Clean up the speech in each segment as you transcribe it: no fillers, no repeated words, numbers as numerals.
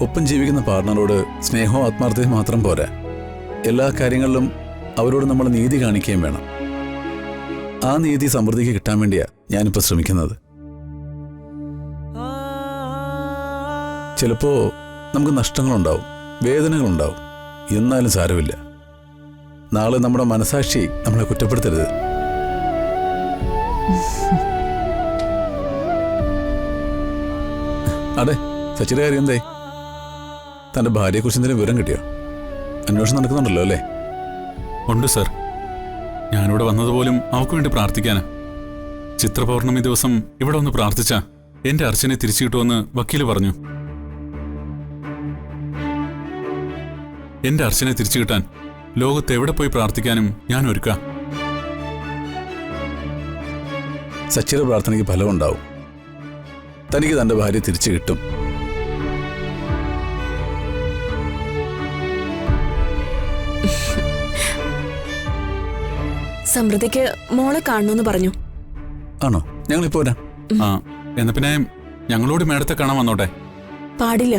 ഒപ്പം ജീവിക്കുന്ന പാർട്ണറോട് സ്നേഹവും ആത്മാർത്ഥതയും മാത്രം പോരാ, എല്ലാ കാര്യങ്ങളിലും അവരോട് നമ്മൾ നീതി കാണിക്കുകയും വേണം. ആ നീതി സമൃദ്ധിക്ക് കിട്ടാൻ വേണ്ടിയാ ഞാനിപ്പോൾ ശ്രമിക്കുന്നത്. ചിലപ്പോ നമുക്ക് നഷ്ടങ്ങളുണ്ടാവും, വേദനകളുണ്ടാവും. എന്നാലും സാരമില്ല. നാളെ നമ്മുടെ മനസാക്ഷി നമ്മളെ കുറ്റപ്പെടുത്തരുത്. അതെ, സച്ചിയുടെ കാര്യം എന്തായി? തന്റെ ഭാര്യയെക്കുറിച്ച് എന്തെങ്കിലും വിവരം കിട്ടിയോ? അന്വേഷണം നടക്കുന്നുണ്ടല്ലോ അല്ലേ? ഉണ്ട് സർ. ഞാനിവിടെ വന്നതുപോലും അവൾക്ക് വേണ്ടി പ്രാർത്ഥിക്കാനാ. ചിത്രപൗർണമി ദിവസം ഇവിടെ ഒന്ന് പ്രാർത്ഥിച്ചാ എന്റെ അർച്ചനെ തിരിച്ചു കിട്ടുമെന്ന് വക്കീല് പറഞ്ഞു. എന്റെ അർച്ചനെ തിരിച്ചു കിട്ടാൻ ലോകത്ത് എവിടെ പോയി പ്രാർത്ഥിക്കാനും ഞാൻ ഒരുക്കാം. സച്ചിയുടെ പ്രാർത്ഥനയ്ക്ക് ഫലമുണ്ടാവും. തനിക്ക് തന്റെ ഭാര്യ തിരിച്ചു കിട്ടും. സമൃദ്ധിക്ക് മോളെ കാണണമെന്ന് പറഞ്ഞു. ആണോ? ഞങ്ങളിപ്പോ വരാം. ആ, എന്നാ പിന്നെ ഞങ്ങളോട് മേഡത്തെ കാണാൻ വന്നോട്ടെ. പാടില്ല.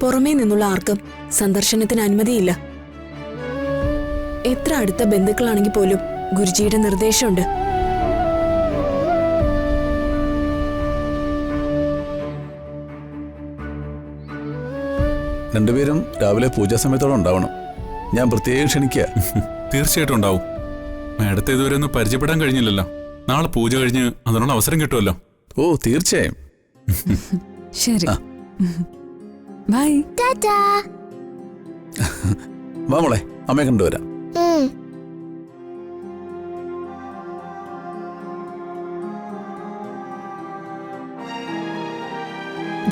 പുറമേ നിന്നുള്ള ആർക്കും സന്ദർശനത്തിന് അനുമതിയില്ല. എത്ര അടുത്ത ബന്ധുക്കളാണെങ്കിൽ പോലും ഗുരുജിയുടെ നിർദ്ദേശമുണ്ട്. രണ്ടുപേരും രാവിലെ പൂജാ സമയത്തോടെ ഉണ്ടാവണം. ഞാൻ പ്രത്യേകം ക്ഷണിക്കുക. തീർച്ചയായിട്ടും ഉണ്ടാവും. മേഡത്തെ ഇതുവരെ ഒന്ന് പരിചയപ്പെടാൻ കഴിഞ്ഞില്ലല്ലോ. നാളെ പൂജ കഴിഞ്ഞ് അതിനുള്ള അവസരം കിട്ടുമല്ലോ. ഓ, തീർച്ചയായും. ശരി, ബൈ. വാ മോളെ, അമ്മയെ കണ്ടുവരാം.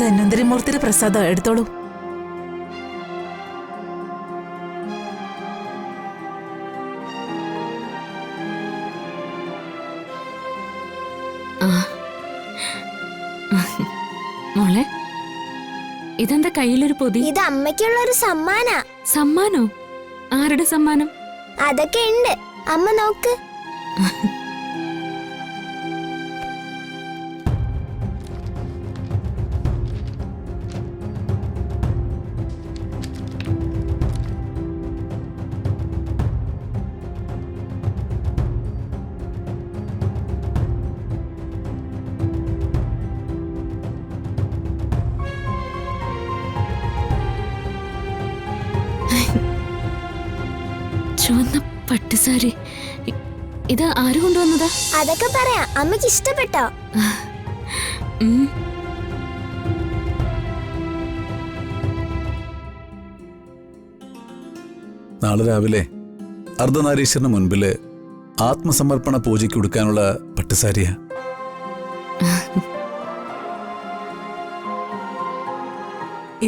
ധന്വന്തരിമൂർത്തിയുടെ പ്രസാദം എടുത്തോളൂ. മോളെ, ഇതെന്താ കയ്യിലൊരു പൊതി? ഇത് അമ്മയ്ക്കുള്ള ഒരു സമ്മാനാ. സമ്മാനോ? ആരുടെ സമ്മാനം? അതൊക്കെ ഉണ്ട്, അമ്മ നോക്ക്. ചുവന്ന പട്ടുസാരി. ഇത് ആര് കൊണ്ടുവന്നതാ? അതൊക്കെ പറയാം. അമ്മയ്ക്ക് ഇഷ്ടപ്പെട്ടോ? നാളെ രാവിലെ അർദ്ധനാരീശ്വരന് മുൻപില് ആത്മസമർപ്പണ പൂജയ്ക്ക് കൊടുക്കാനുള്ള പട്ടുസാരിയാ.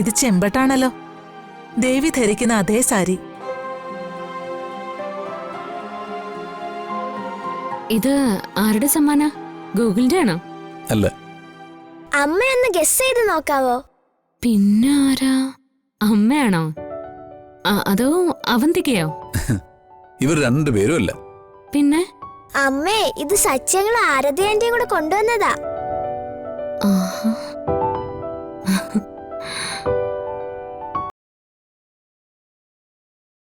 ഇത് ചെമ്പട്ടാണല്ലോ, ദേവി ധരിക്കുന്ന അതേ സാരി. ഇത് ആരുടെ സമ്മാന? ഗൂഗിളിന്റെ ആണോ? അല്ല. അമ്മയൊന്ന് ഗസ് ചെയ്ത് നോക്കാവോ? പിന്നെ ആരാ? അമ്മയാണോ? അതോ അവന്തികയോ? ഇവർ രണ്ടുപേരും അല്ല. പിന്നെ അമ്മേ, ഇത് സത്യങ്ങൾ ആരതി ആന്റിയും കൂടെ കൊണ്ടുവന്നതാ.